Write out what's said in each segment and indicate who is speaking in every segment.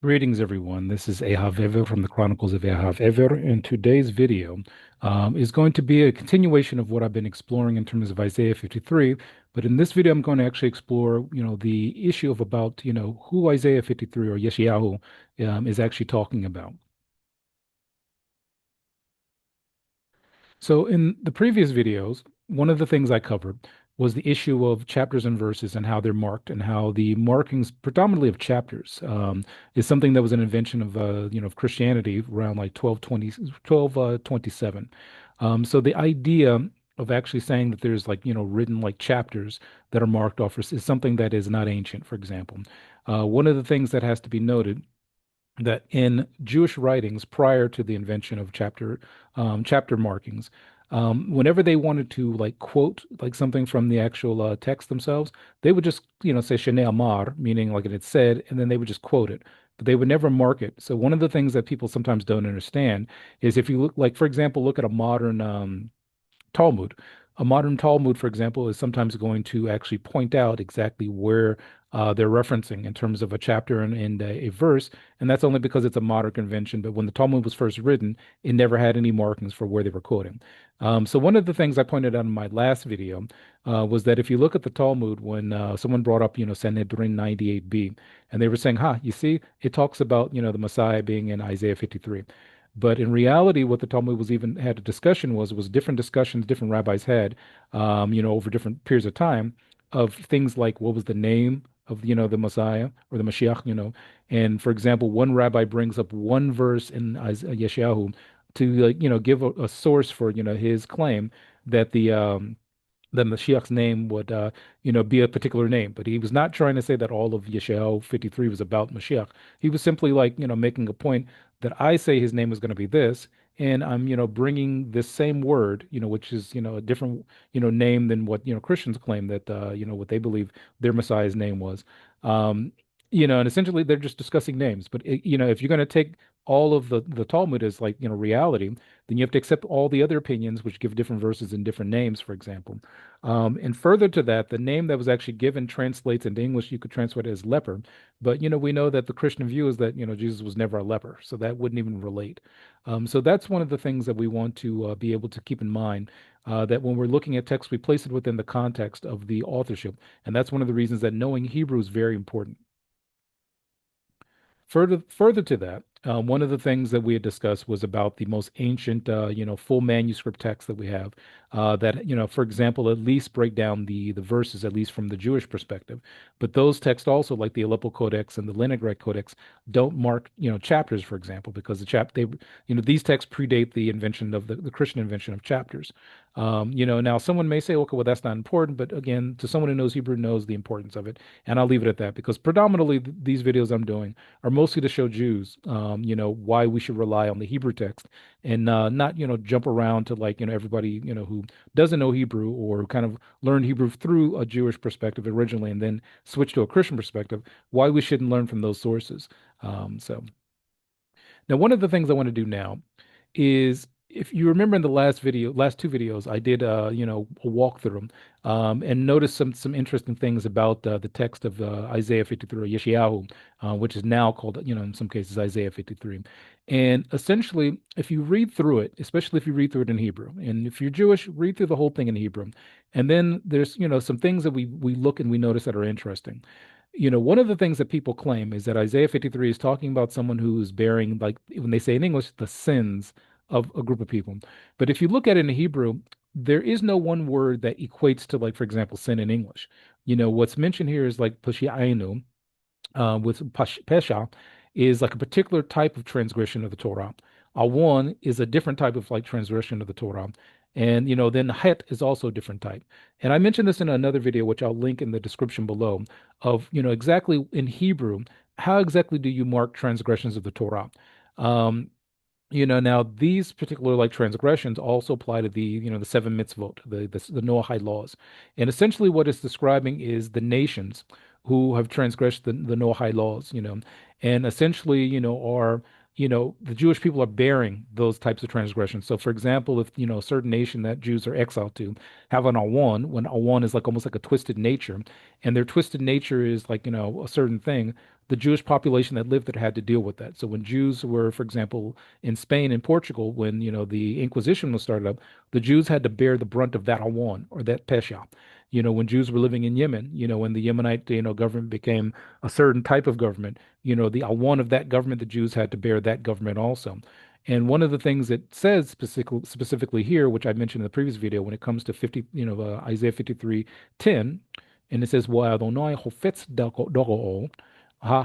Speaker 1: Greetings, everyone. This is Ehav Ever from the Chronicles of Ehav Ever, and today's video is going to be a continuation of what I've been exploring in terms of Isaiah 53. But in this video, I'm going to actually explore, the issue of about, who Isaiah 53 or Yeshayahu is actually talking about. So in the previous videos, one of the things I covered was the issue of chapters and verses and how they're marked and how the markings predominantly of chapters is something that was an invention of of Christianity around like 1220 1227. So the idea of actually saying that there's like written like chapters that are marked off is something that is not ancient, for example. One of the things that has to be noted that in Jewish writings prior to the invention of chapter markings, whenever they wanted to like quote like something from the actual text themselves, they would just say Shnei Amar, meaning like it had said, and then they would just quote it. But they would never mark it. So one of the things that people sometimes don't understand is if you look, like for example, look at a modern Talmud. A modern Talmud, for example, is sometimes going to actually point out exactly where they're referencing in terms of a chapter and a verse, and that's only because it's a modern convention. But when the Talmud was first written, it never had any markings for where they were quoting. So one of the things I pointed out in my last video was that if you look at the Talmud, when someone brought up, Sanhedrin 98b, and they were saying, "Ha, you see, it talks about, the Messiah being in Isaiah 53." But in reality, what the Talmud was even had a discussion was different discussions different rabbis had, over different periods of time of things like what was the name of, the Messiah or the Mashiach, And for example, one rabbi brings up one verse in Yeshayahu to like, give a source for, his claim that the Mashiach's name would, be a particular name. But he was not trying to say that all of Yeshayahu 53 was about Mashiach. He was simply like, making a point that I say his name is going to be this, and I'm, bringing this same word, which is, a different, name than what, Christians claim that, what they believe their Messiah's name was. Um, and essentially they're just discussing names. But, if you're going to take all of the Talmud as like, reality, then you have to accept all the other opinions, which give different verses and different names, for example. And further to that, the name that was actually given translates into English. You could translate it as leper, but we know that the Christian view is that Jesus was never a leper, so that wouldn't even relate. So that's one of the things that we want to be able to keep in mind. That when we're looking at text, we place it within the context of the authorship, and that's one of the reasons that knowing Hebrew is very important. Further to that, one of the things that we had discussed was about the most ancient, full manuscript text that we have. That, for example, at least break down the verses, at least from the Jewish perspective. But those texts also, like the Aleppo Codex and the Leningrad Codex, don't mark, chapters, for example, because these texts predate the invention of the Christian invention of chapters. Now someone may say, okay, well, that's not important, but again, to someone who knows Hebrew, knows the importance of it, and I'll leave it at that because predominantly these videos I'm doing are mostly to show Jews, why we should rely on the Hebrew text and not, jump around to like, everybody, who doesn't know Hebrew or kind of learned Hebrew through a Jewish perspective originally and then switch to a Christian perspective, why we shouldn't learn from those sources. So now, one of the things I want to do now is if you remember in the last two videos, I did a walkthrough and noticed some interesting things about the text of Isaiah 53 or Yeshayahu, which is now called in some cases Isaiah 53. And essentially, if you read through it, especially if you read through it in Hebrew, and if you're Jewish, read through the whole thing in Hebrew, and then there's some things that we look and we notice that are interesting. One of the things that people claim is that Isaiah 53 is talking about someone who's bearing, like when they say in English, the sins of a group of people. But if you look at it in Hebrew, there is no one word that equates to, like, for example, sin in English. What's mentioned here is like pashi'ainu, with pesha, is like a particular type of transgression of the Torah. Awon is a different type of like transgression of the Torah. And then het is also a different type. And I mentioned this in another video, which I'll link in the description below, of exactly in Hebrew, how exactly do you mark transgressions of the Torah? Um, now these particular like transgressions also apply to the seven mitzvot, the Noahide laws, and essentially what it's describing is the nations who have transgressed the Noahide laws, and essentially are the Jewish people are bearing those types of transgressions. So, for example, if, a certain nation that Jews are exiled to have an awan, when awan is like almost like a twisted nature, and their twisted nature is like, a certain thing, the Jewish population that lived there had to deal with that. So when Jews were, for example, in Spain and Portugal, when, the Inquisition was started up, the Jews had to bear the brunt of that awan or that pesha. When Jews were living in Yemen, when the Yemenite, government became a certain type of government, the one of that government, the Jews had to bear that government also. And one of the things it says specifically here, which I mentioned in the previous video, when it comes to 50, Isaiah 53:10, and it says, "Wa Adonai hofetz dagoo ha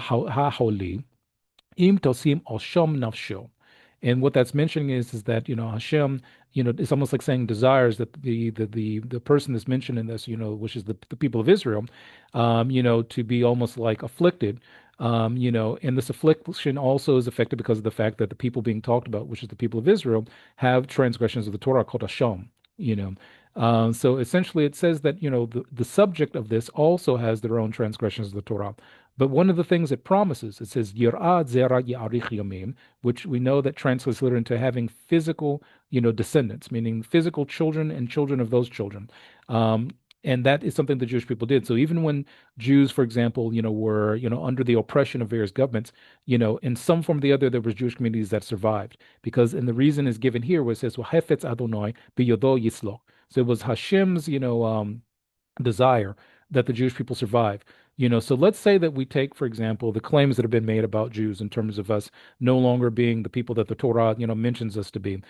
Speaker 1: Im tosim osham nafsho." And what that's mentioning is that, Hashem, it's almost like saying desires that the person that's mentioned in this, which is the people of Israel, to be almost like afflicted. And this affliction also is affected because of the fact that the people being talked about, which is the people of Israel, have transgressions of the Torah called Hashem, you know. So essentially it says that, the subject of this also has their own transgressions of the Torah. But one of the things it promises, it says, Yir'ah zera ya'arich yamim, which we know that translates literally into having physical, descendants, meaning physical children and children of those children. Um, and that is something the Jewish people did. So even when Jews, for example, were, under the oppression of various governments, in some form or the other, there was Jewish communities that survived. Because, and the reason is given here where it says, Wahefetz Adonai biyodo yislo. So it was Hashem's, desire that the Jewish people survive. So let's say that we take, for example, the claims that have been made about Jews in terms of us no longer being the people that the Torah, mentions us to be.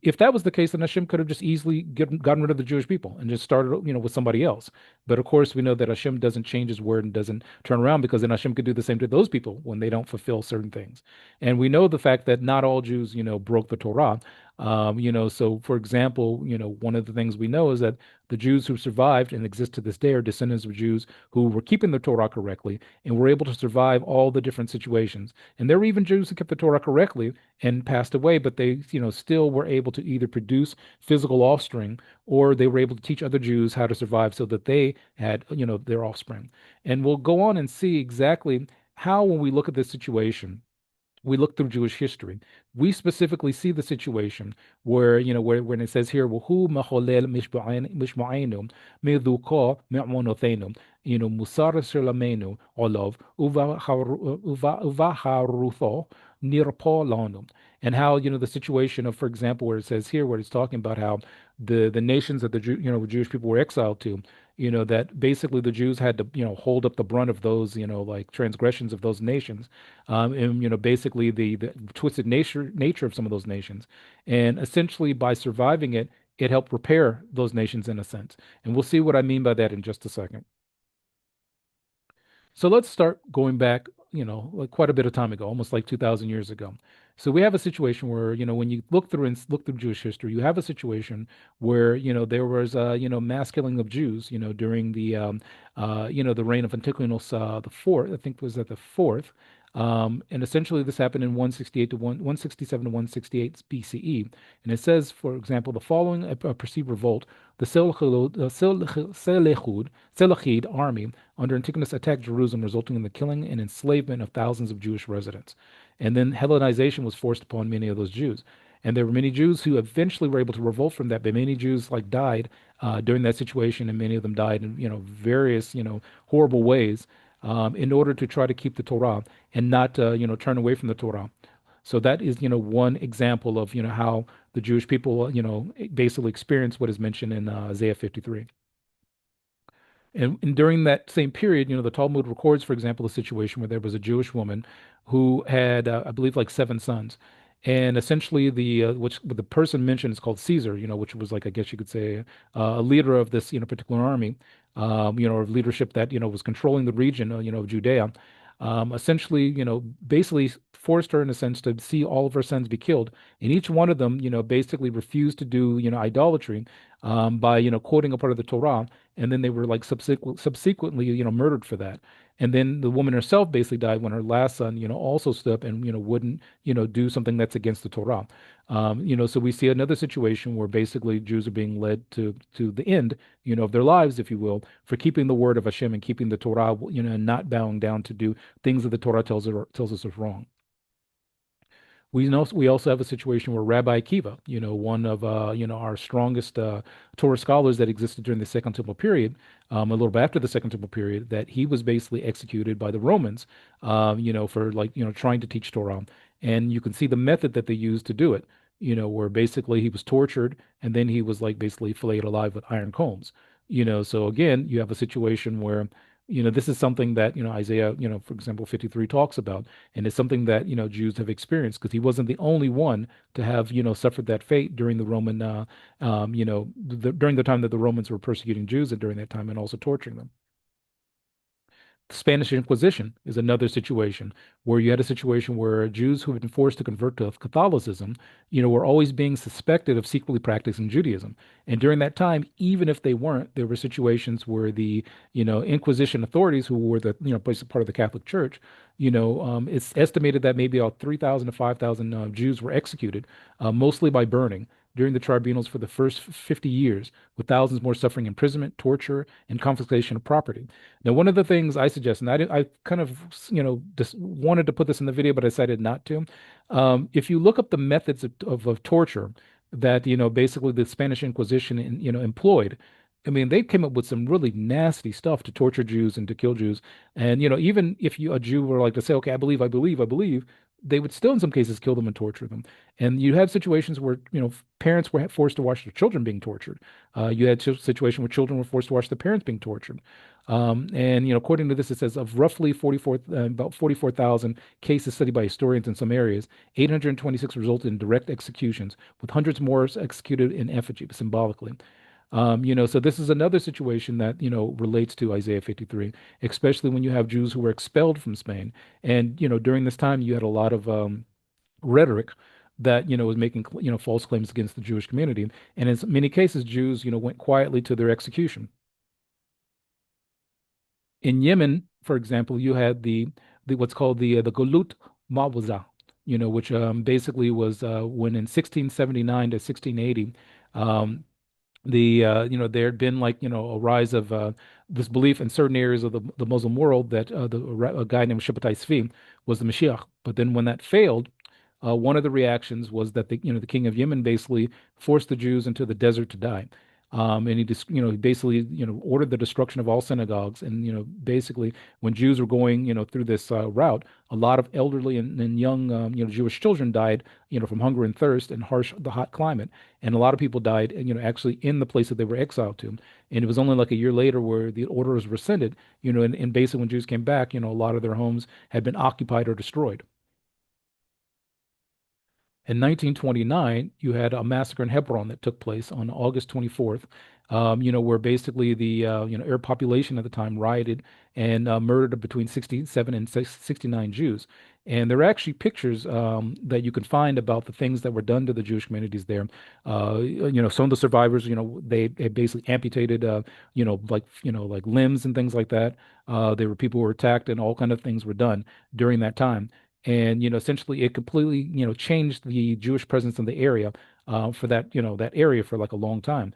Speaker 1: If that was the case, then Hashem could have just easily gotten rid of the Jewish people and just started, with somebody else. But of course, we know that Hashem doesn't change his word and doesn't turn around, because then Hashem could do the same to those people when they don't fulfill certain things. And we know the fact that not all Jews, broke the Torah. So for example, one of the things we know is that the Jews who survived and exist to this day are descendants of Jews who were keeping the Torah correctly and were able to survive all the different situations. And there were even Jews who kept the Torah correctly and passed away, but they, still were able to either produce physical offspring, or they were able to teach other Jews how to survive so that they had, their offspring. And we'll go on and see exactly how, when we look at this situation, we look through Jewish history, we specifically see the situation where, where when it says here, "Who macholel mishma'enu meduko me'monothenu," musar shelamenu olav uvaharutho nirpo lanu. And how, the situation of, for example, where it says here, where it's talking about how the nations that the Jewish people were exiled to, that basically the Jews had to, hold up the brunt of those, like transgressions of those nations, and basically the twisted nature of some of those nations, and essentially by surviving it, it helped repair those nations in a sense. And we'll see what I mean by that in just a second. So let's start going back, like quite a bit of time ago, almost like 2,000 years ago. So we have a situation where, when you look through and look through Jewish history, you have a situation where, there was, mass killing of Jews, during the reign of Antigonus the fourth, I think was that the fourth. And essentially this happened in 168 to 167 to 168 BCE. And it says, for example, the following a perceived revolt, the Seleucid army under Antigonus attacked Jerusalem, resulting in the killing and enslavement of thousands of Jewish residents. And then Hellenization was forced upon many of those Jews. And there were many Jews who eventually were able to revolt from that, but many Jews like died during that situation, and many of them died in, various, horrible ways, in order to try to keep the Torah and not, turn away from the Torah. So that is, one example of, how the Jewish people, basically experienced what is mentioned in Isaiah 53. And during that same period, the Talmud records, for example, a situation where there was a Jewish woman who had, I believe, like seven sons. And essentially, which the person mentioned is called Caesar, which was like, I guess you could say, a leader of this, particular army, of leadership that, was controlling the region, of Judea. Essentially, basically forced her in a sense to see all of her sons be killed. And each one of them, basically refused to do, idolatry, by, quoting a part of the Torah, and then they were like subsequently, murdered for that. And then the woman herself basically died when her last son, also stood up and, wouldn't, do something that's against the Torah. So we see another situation where basically Jews are being led to the end, of their lives, if you will, for keeping the word of Hashem and keeping the Torah, and not bowing down to do things that the Torah tells us is wrong. We also have a situation where Rabbi Akiva, one of our strongest Torah scholars that existed during the Second Temple period, a little bit after the Second Temple period, that he was basically executed by the Romans, for like trying to teach Torah, and you can see the method that they used to do it. Where basically he was tortured and then he was like basically filleted alive with iron combs. So again, you have a situation where this is something that Isaiah, for example, 53 talks about, and it's something that Jews have experienced because he wasn't the only one to have suffered that fate during the Roman during the time that the Romans were persecuting Jews and during that time and also torturing them. The Spanish Inquisition is another situation where you had a situation where Jews who had been forced to convert to Catholicism, were always being suspected of secretly practicing Judaism. And during that time, even if they weren't, there were situations where the, Inquisition authorities, who were the, basically part of the Catholic Church, it's estimated that maybe about 3,000 to 5,000 Jews were executed, mostly by burning during the tribunals for the first 50 years, with thousands more suffering imprisonment, torture, and confiscation of property. Now, one of the things I suggest, and I kind of, just wanted to put this in the video, but I decided not to. If you look up the methods of torture that, basically the Spanish Inquisition, employed, I mean, they came up with some really nasty stuff to torture Jews and to kill Jews. And, even if a Jew were like to say, okay, I believe, they would still in some cases kill them and torture them. And you have situations where, parents were forced to watch their children being tortured. You had a situation where children were forced to watch their parents being tortured. And according to this, it says of roughly about 44,000 cases studied by historians in some areas, 826 resulted in direct executions, with hundreds more executed in effigy, symbolically. So this is another situation that, relates to Isaiah 53, especially when you have Jews who were expelled from Spain. And, during this time, you had a lot of rhetoric that, was making, false claims against the Jewish community. And in many cases, Jews, went quietly to their execution. In Yemen, for example, you had the what's called the Gulut Mawza, which basically was when in 1679 to 1680, um, there had been like a rise of this belief in certain areas of the Muslim world that a guy named Shabbatai Tzvi was the Mashiach. But then when that failed, one of the reactions was that the king of Yemen basically forced the Jews into the desert to die. And he just, he basically, ordered the destruction of all synagogues. And, basically when Jews were going, through this route, a lot of elderly and young, Jewish children died, from hunger and thirst and the hot climate. And a lot of people died, actually in the place that they were exiled to. And it was only like a year later where the order was rescinded, and basically when Jews came back, a lot of their homes had been occupied or destroyed. In 1929, you had a massacre in Hebron that took place on August 24th, where basically the Arab population at the time rioted and murdered between 67 and 69 Jews. And there are actually pictures that you can find about the things that were done to the Jewish communities there. Some of the survivors, they basically amputated, like limbs and things like that. There were people who were attacked, and all kind of things were done during that time. And essentially it completely changed the Jewish presence in the area for that area for like a long time.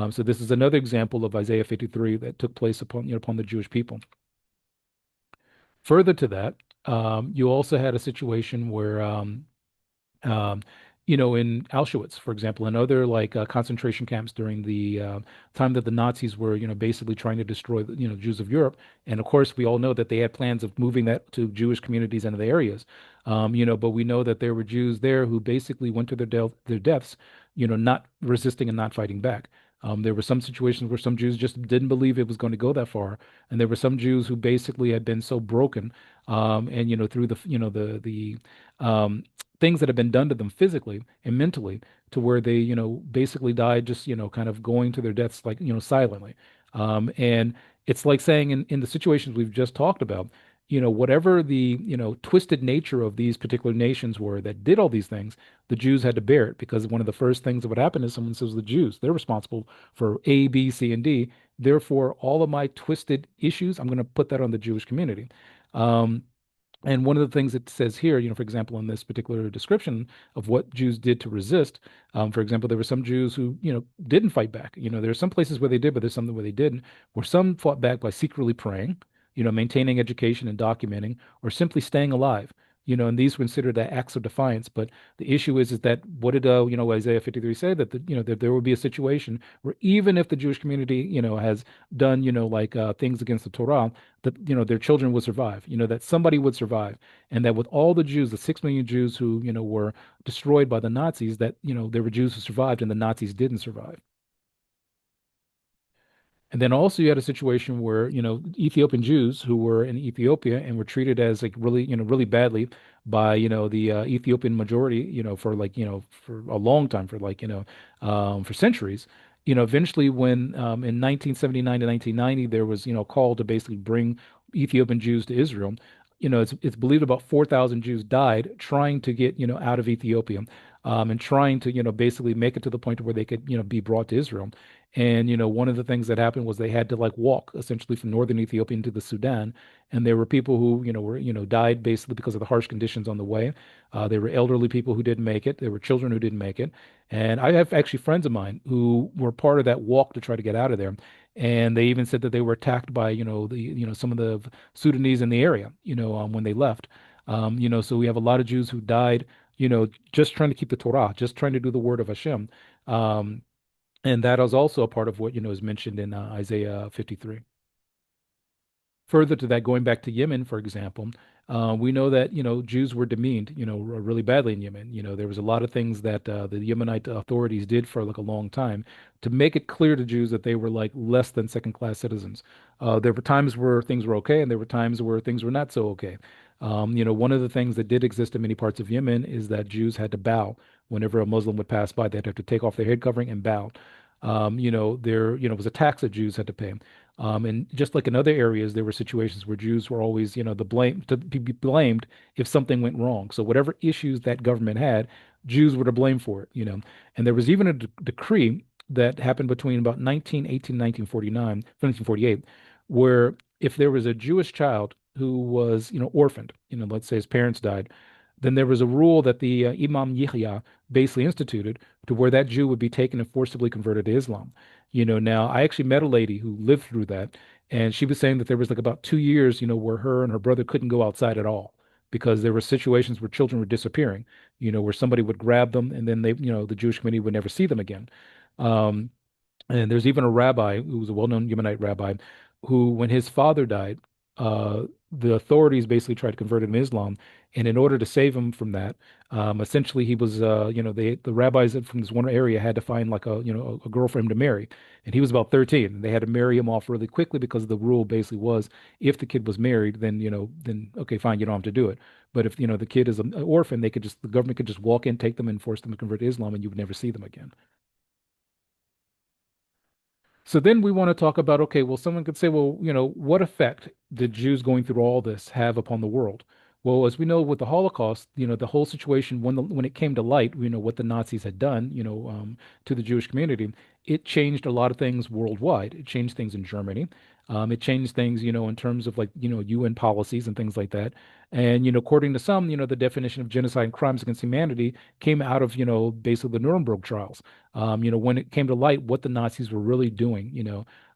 Speaker 1: So this is another example of Isaiah 53 that took place upon the Jewish people. Further to that, you also had a situation where um, in Auschwitz, for example, and other like concentration camps during the time that the Nazis were, basically trying to destroy the, Jews of Europe. And of course, we all know that they had plans of moving that to Jewish communities into the areas. But we know that there were Jews there who basically went to their deaths, not resisting and not fighting back. There were some situations where some Jews just didn't believe it was going to go that far, and there were some Jews who basically had been so broken, and through the um, things that have been done to them physically and mentally to where they, basically died just, kind of going to their deaths like, silently. And it's like saying in the situations we've just talked about, whatever the, twisted nature of these particular nations were that did all these things, the Jews had to bear it because one of the first things that would happen is someone says the Jews, they're responsible for A, B, C, and D. Therefore, all of my twisted issues, I'm going to put that on the Jewish community. Um, and one of the things it says here, for example, in this particular description of what Jews did to resist, for example, there were some Jews who, didn't fight back. There are some places where they did, but there's some where they didn't. Where some fought back by secretly praying, maintaining education and documenting, or simply staying alive. and these were considered acts of defiance. But the issue is that what did Isaiah 53 say, that that there will be a situation where even if the Jewish community has done like things against the Torah, that their children would survive, that somebody would survive, and that with all the Jews, the 6 million Jews who were destroyed by the Nazis, that there were Jews who survived and the Nazis didn't survive. And then also you had a situation where, Ethiopian Jews who were in Ethiopia and were treated as like really, really badly by, the Ethiopian majority, for like, for a long time, for like, for centuries. Eventually when in 1979 to 1990 there was, a call to basically bring Ethiopian Jews to Israel. It's believed about 4,000 Jews died trying to get, out of Ethiopia, and trying to, basically make it to the point where they could, be brought to Israel. And one of the things that happened was they had to like walk essentially from northern Ethiopia into the Sudan, and there were people who were died basically because of the harsh conditions on the way. There were elderly people who didn't make it. There were children who didn't make it, and I have actually friends of mine who were part of that walk to try to get out of there. And they even said that they were attacked by some of the Sudanese in the area when they left. So we have a lot of Jews who died just trying to keep the Torah, just trying to do the word of Hashem. Um, and that is also a part of what, is mentioned in Isaiah 53. Further to that, going back to Yemen, for example, we know that, Jews were demeaned, really badly in Yemen. There was a lot of things that the Yemenite authorities did for like a long time to make it clear to Jews that they were like less than second-class citizens. There were times where things were okay, and there were times where things were not so okay. One of the things that did exist in many parts of Yemen is that Jews had to bow whenever a Muslim would pass by. They'd have to take off their head covering and bow. There, was a tax that Jews had to pay. And just like in other areas, there were situations where Jews were always, the blame to be blamed if something went wrong. So whatever issues that government had, Jews were to blame for it. And there was even a decree that happened between about 1918 and 1949, 1948, where if there was a Jewish child who was, orphaned, let's say his parents died, then there was a rule that the Imam Yahya basically instituted to where that Jew would be taken and forcibly converted to Islam. Now I actually met a lady who lived through that, and she was saying that there was like about 2 years, where her and her brother couldn't go outside at all because there were situations where children were disappearing, where somebody would grab them and then the Jewish community would never see them again. Um, and there's even a rabbi who was a well-known Yemenite rabbi who, when his father died, the authorities basically tried to convert him to Islam. And in order to save him from that, essentially he was, the rabbis from this one area had to find like a girl for him to marry. And he was about 13. And they had to marry him off really quickly because the rule basically was if the kid was married, then, then okay, fine, you don't have to do it. But if, the kid is an orphan, the government could just walk in, take them and force them to convert to Islam, and you would never see them again. So then we want to talk about, okay, well, someone could say, well, what effect did Jews going through all this have upon the world? Well, as we know with the Holocaust, the whole situation when it came to light, we know what the Nazis had done, to the Jewish community. It changed a lot of things worldwide. It changed things in Germany. It changed things, in terms of like, UN policies and things like that. And, according to some, the definition of genocide and crimes against humanity came out of, basically the Nuremberg trials. When it came to light what the Nazis were really doing,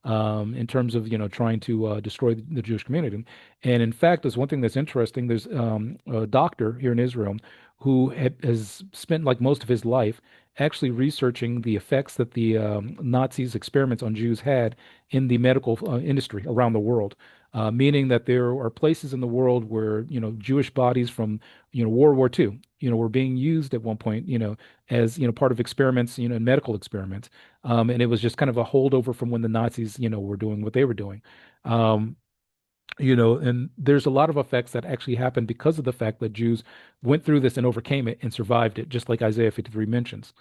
Speaker 1: in terms of, trying to destroy the Jewish community. And in fact, there's one thing that's interesting. There's a doctor here in Israel who has spent like most of his life actually researching the effects that the Nazis' experiments on Jews had in the medical industry around the world. Meaning that there are places in the world where, Jewish bodies from, World War II, were being used at one point, as, part of experiments, medical experiments. And it was just kind of a holdover from when the Nazis, were doing what they were doing. Um, and there's a lot of effects that actually happened because of the fact that Jews went through this and overcame it and survived it, just like Isaiah 53 mentions.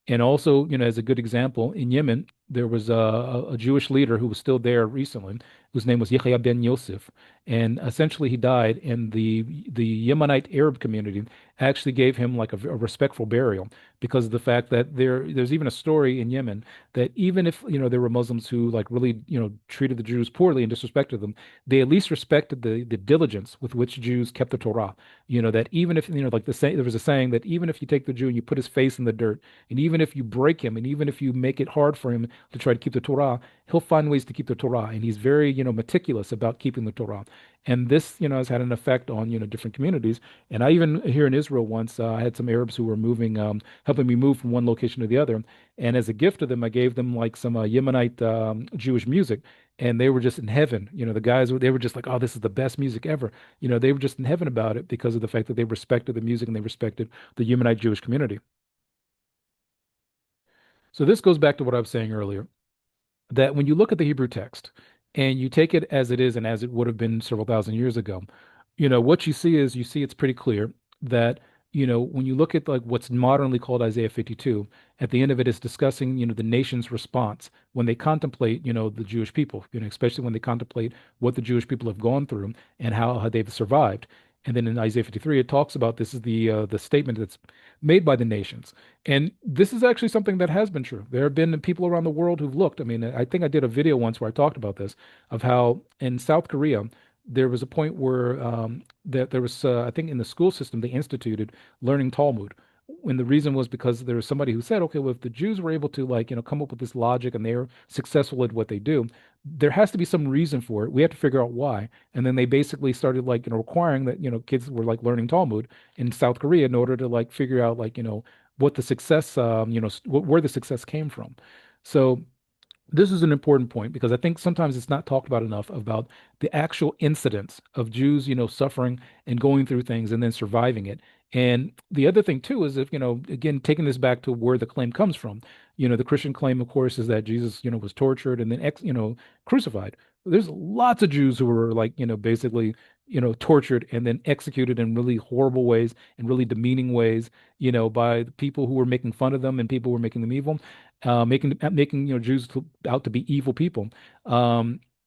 Speaker 1: And also, as a good example, in Yemen, there was a Jewish leader who was still there recently, whose name was Yahya ben Yosef. And essentially, he died, and the Yemenite Arab community actually gave him like a respectful burial because of the fact that there's even a story in Yemen that even if, there were Muslims who like really, treated the Jews poorly and disrespected them, they at least respected the diligence with which Jews kept the Torah. That even if, like there was a saying that even if you take the Jew and you put his face in the dirt, and even if you break him, and even if you make it hard for him to try to keep the Torah, he'll find ways to keep the Torah, and he's very, meticulous about keeping the Torah. And this, has had an effect on, different communities. And I even here in Israel once, I had some Arabs who were moving, helping me move from one location to the other. And as a gift to them, I gave them like some Yemenite Jewish music, and they were just in heaven. The guys they were just like, "Oh, this is the best music ever." They were just in heaven about it because of the fact that they respected the music and they respected the Yemenite Jewish community. So this goes back to what I was saying earlier, that when you look at the Hebrew text and you take it as it is and as it would have been several thousand years ago, what you see is you see it's pretty clear that, when you look at like what's modernly called Isaiah 52, at the end of it is discussing, the nation's response when they contemplate, the Jewish people, especially when they contemplate what the Jewish people have gone through and how they've survived. And then in Isaiah 53, it talks about this is the statement that's made by the nations. And this is actually something that has been true. There have been people around the world who've looked. I mean, I think I did a video once where I talked about this, of how in South Korea, there was a point where that there was, I think in the school system, they instituted learning Talmud. And the reason was because there was somebody who said, okay, well, if the Jews were able to like, come up with this logic and they're successful at what they do, there has to be some reason for it. We have to figure out why. And then they basically started like, requiring that, kids were like learning Talmud in South Korea in order to like figure out like, what the success, where the success came from. So this is an important point because I think sometimes it's not talked about enough about the actual incidents of Jews, suffering and going through things and then surviving it. And the other thing too is if, again, taking this back to where the claim comes from, the Christian claim, of course, is that Jesus, was tortured and then, crucified. There's lots of Jews who were like, basically, tortured and then executed in really horrible ways and really demeaning ways, by the people who were making fun of them and people who were making them evil, making Jews out to be evil people.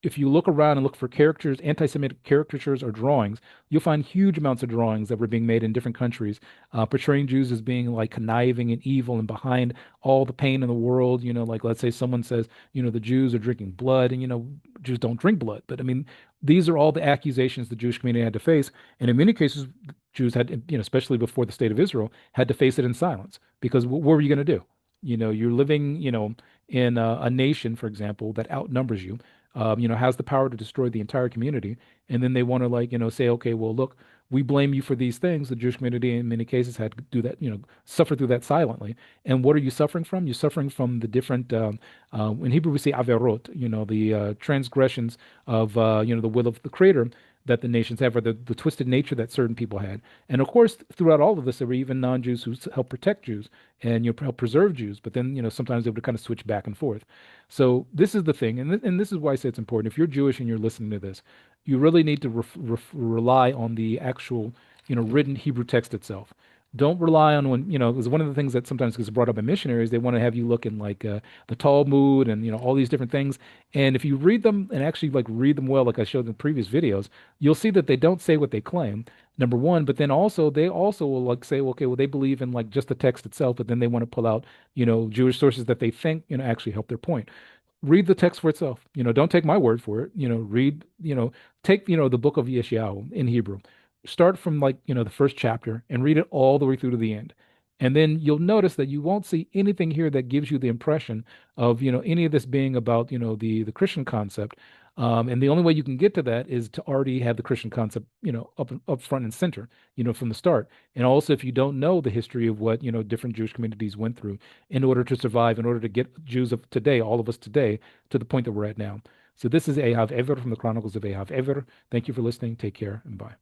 Speaker 1: If you look around and look for characters, anti-Semitic caricatures or drawings, you'll find huge amounts of drawings that were being made in different countries, portraying Jews as being like conniving and evil and behind all the pain in the world. Like let's say someone says, the Jews are drinking blood, and Jews don't drink blood. But I mean, these are all the accusations the Jewish community had to face, and in many cases, Jews had, especially before the state of Israel, had to face it in silence because what were you going to do? You're living, in a nation, for example, that outnumbers you, has the power to destroy the entire community. And then they want to like, say, okay, well, look, we blame you for these things. The Jewish community in many cases had to do that, suffer through that silently. And what are you suffering from? You're suffering from the different, in Hebrew we say averot, the transgressions of, the will of the Creator that the nations have, or the twisted nature that certain people had. And of course, throughout all of this, there were even non-Jews who helped protect Jews and help preserve Jews. But then, sometimes they would kind of switch back and forth. So this is the thing, and this is why I say it's important. If you're Jewish and you're listening to this, you really need to rely on the actual, written Hebrew text itself. Don't rely on when, because one of the things that sometimes gets brought up by missionaries, they want to have you look in like the Talmud and, all these different things. And if you read them and actually like read them well, like I showed in previous videos, you'll see that they don't say what they claim, number one, but then also they also will like say, okay, well, they believe in like just the text itself, but then they want to pull out, Jewish sources that they think, actually help their point. Read the text for itself. Don't take my word for it. Read, take, the book of Yeshayahu in Hebrew. Start from like, the first chapter and read it all the way through to the end. And then you'll notice that you won't see anything here that gives you the impression of, any of this being about, the Christian concept. And the only way you can get to that is to already have the Christian concept, up front and center, from the start. And also, if you don't know the history of what, different Jewish communities went through in order to survive, in order to get Jews of today, all of us today, to the point that we're at now. So this is Ahav Ever from the Chronicles of Ahav Ever. Thank you for listening. Take care and bye.